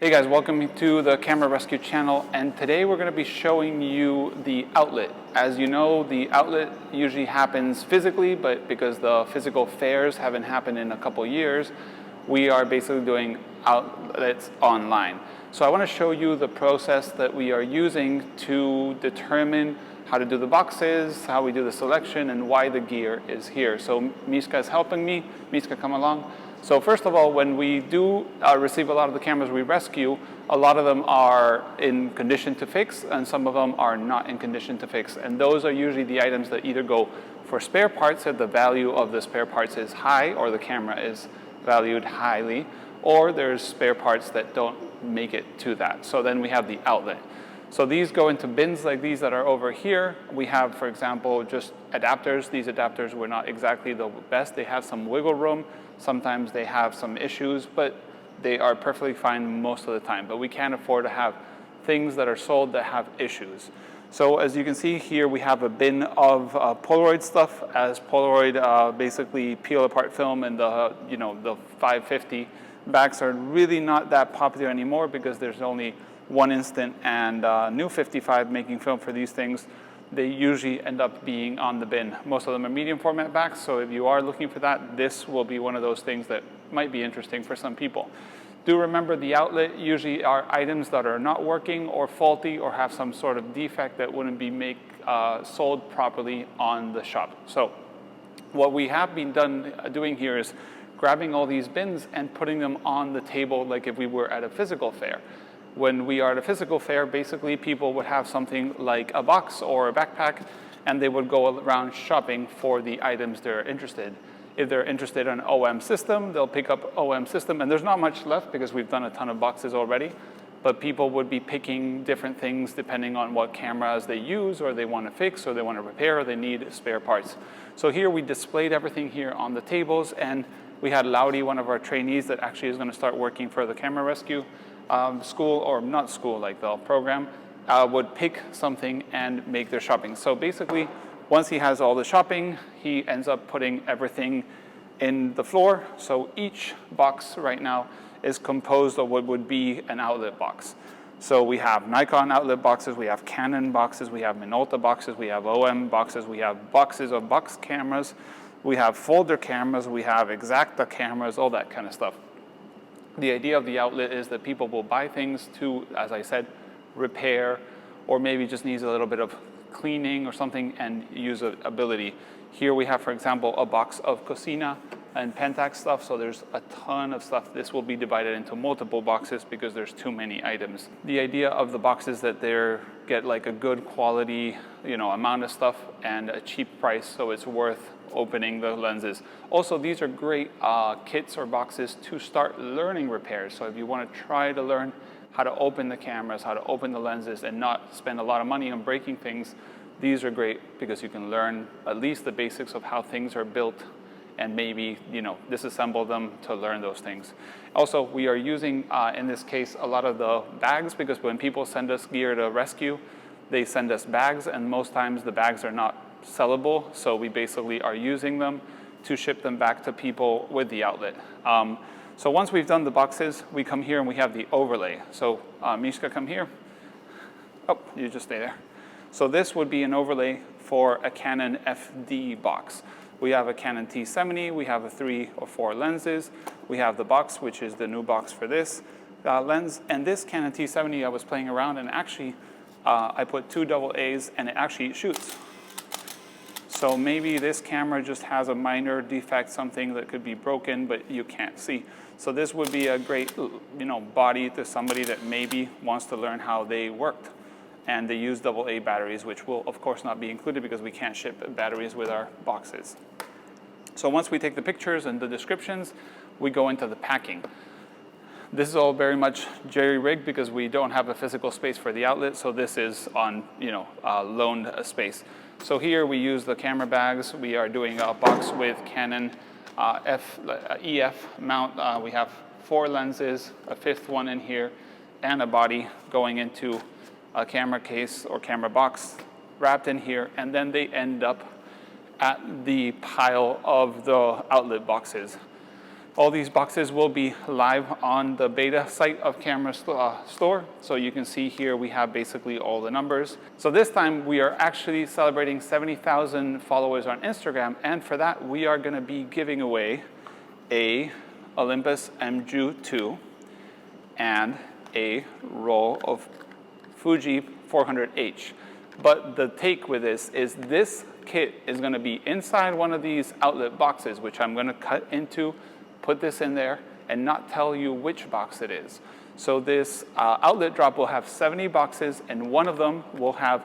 Hey guys, welcome to the Camera Rescue channel, and today we're going to be showing you the outlet. As you know, the outlet usually happens physically, but because the physical fairs haven't happened in a couple years, we are basically doing outlets online. So I want to show you the process that we are using to determine how to do the boxes, how we do the selection, and why the gear is here. So Miska is helping me. Miska, come along. So first of all, when we do receive a lot of the cameras we rescue, a lot of them are in condition to fix and some of them are not in condition to fix. And those are usually the items that either go for spare parts if the value of the spare parts is high or the camera is valued highly, or there's spare parts that don't make it to that. So then we have the outlet. So these go into bins like these that are over here. We have, for example, just adapters. These adapters were not exactly the best. They have some wiggle room. Sometimes they have some issues, but they are perfectly fine most of the time. But we can't afford to have things that are sold that have issues. So as you can see here, we have a bin of Polaroid stuff, as Polaroid basically peel apart film, and the 550 backs are really not that popular anymore because there's only one instant, and new 55 making film for these things, they usually end up being on the bin. Most of them are medium format backs, so if you are looking for that, this will be one of those things that might be interesting for some people. Do remember the outlet usually are items that are not working or faulty or have some sort of defect that wouldn't be sold properly on the shop. So what we have been doing here is grabbing all these bins and putting them on the table like if we were at a physical fair. When we are at a physical fair, basically people would have something like a box or a backpack, and they would go around shopping for the items they're interested. If they're interested in an OM system, they'll pick up OM system, and there's not much left because we've done a ton of boxes already, but people would be picking different things depending on what cameras they use, or they want to fix, or they want to repair, or they need spare parts. So here we displayed everything here on the tables, and we had Laudy, one of our trainees that actually is going to start working for the Camera Rescue school, or not school, like the program, would pick something and make their shopping. So basically, once he has all the shopping, he ends up putting everything in the floor. So each box right now is composed of what would be an outlet box. So we have Nikon outlet boxes, we have Canon boxes, we have Minolta boxes, we have OM boxes, we have boxes of box cameras, we have folder cameras, we have Exacta cameras, all that kind of stuff. The idea of the outlet is that people will buy things to, as I said, repair, or maybe just needs a little bit of cleaning or something and usability. Here we have, for example, a box of Cosina and Pentax stuff, so there's a ton of stuff. This will be divided into multiple boxes because there's too many items. The idea of the box is that they get like a good quality, amount of stuff and a cheap price, so it's worth opening the lenses. Also, these are great kits or boxes to start learning repairs. So if you want to try to learn how to open the cameras, how to open the lenses, and not spend a lot of money on breaking things, these are great because you can learn at least the basics of how things are built and maybe disassemble them to learn those things. Also, we are using, in this case, a lot of the bags, because when people send us gear to rescue, they send us bags, and most times the bags are not sellable, so we basically are using them to ship them back to people with the outlet. So once we've done the boxes, we come here and we have the overlay. So Mishka, come here. Oh, you just stay there. So this would be an overlay for a Canon FD box. We have a Canon T70, we have a 3 or 4 lenses, we have the box, which is the new box for this lens, and this Canon T70 I was playing around, and actually I put 2 AA's and it actually shoots. So maybe this camera just has a minor defect, something that could be broken, but you can't see. So this would be a great, body to somebody that maybe wants to learn how they worked. And they use AA batteries, which will, of course, not be included because we can't ship batteries with our boxes. So once we take the pictures and the descriptions, we go into the packing. This is all very much jerry-rigged because we don't have a physical space for the outlet, so this is on, loaned space. So here we use the camera bags. We are doing a box with Canon EF mount. We have 4 lenses, a 5th one in here, and a body going into a camera case or camera box wrapped in here, and then they end up at the pile of the outlet boxes. All these boxes will be live on the beta site of Camera Store. So you can see here we have basically all the numbers. So this time we are actually celebrating 70,000 followers on Instagram. And for that, we are going to be giving away a Olympus MJU 2 and a roll of Fuji 400H. But the take with this kit is going to be inside one of these outlet boxes, which I'm going to cut into, put this in there, and not tell you which box it is. So this outlet drop will have 70 boxes, and one of them will have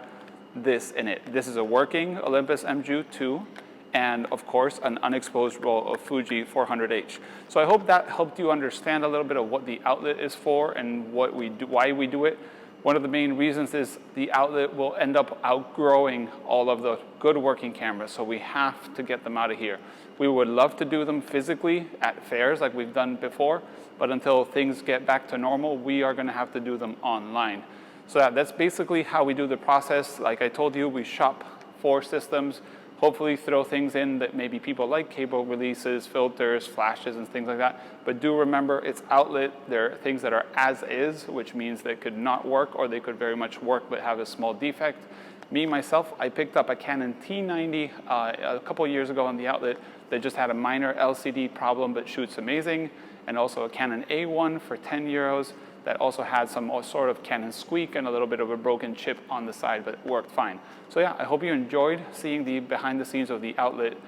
this in it. This is a working Olympus MJU 2, and of course, an unexposed roll of Fuji 400H. So I hope that helped you understand a little bit of what the outlet is for and what we do, why we do it. One of the main reasons is the outlet will end up outgrowing all of the good working cameras, so we have to get them out of here. We would love to do them physically at fairs like we've done before, but until things get back to normal, we are going to have to do them online. So that's basically how we do the process. Like I told you, we shop 4 systems, hopefully throw things in that maybe people like, cable releases, filters, flashes, and things like that. But do remember, it's outlet. There are things that are as is, which means they could not work, or they could very much work but have a small defect. Me, myself, I picked up a Canon T90 a couple years ago on the outlet that just had a minor LCD problem but shoots amazing, and also a Canon A1 for 10 euros that also had some sort of Canon squeak and a little bit of a broken chip on the side, but it worked fine. So yeah, I hope you enjoyed seeing the behind the scenes of the outlet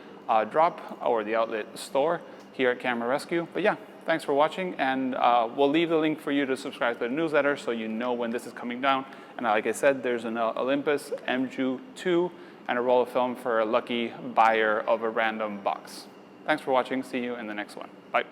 drop or the outlet store here at Camera Rescue. But yeah, thanks for watching, and we'll leave the link for you to subscribe to the newsletter so you know when this is coming down. And like I said, there's an Olympus MJU 2 and a roll of film for a lucky buyer of a random box. Thanks for watching. See you in the next one. Bye.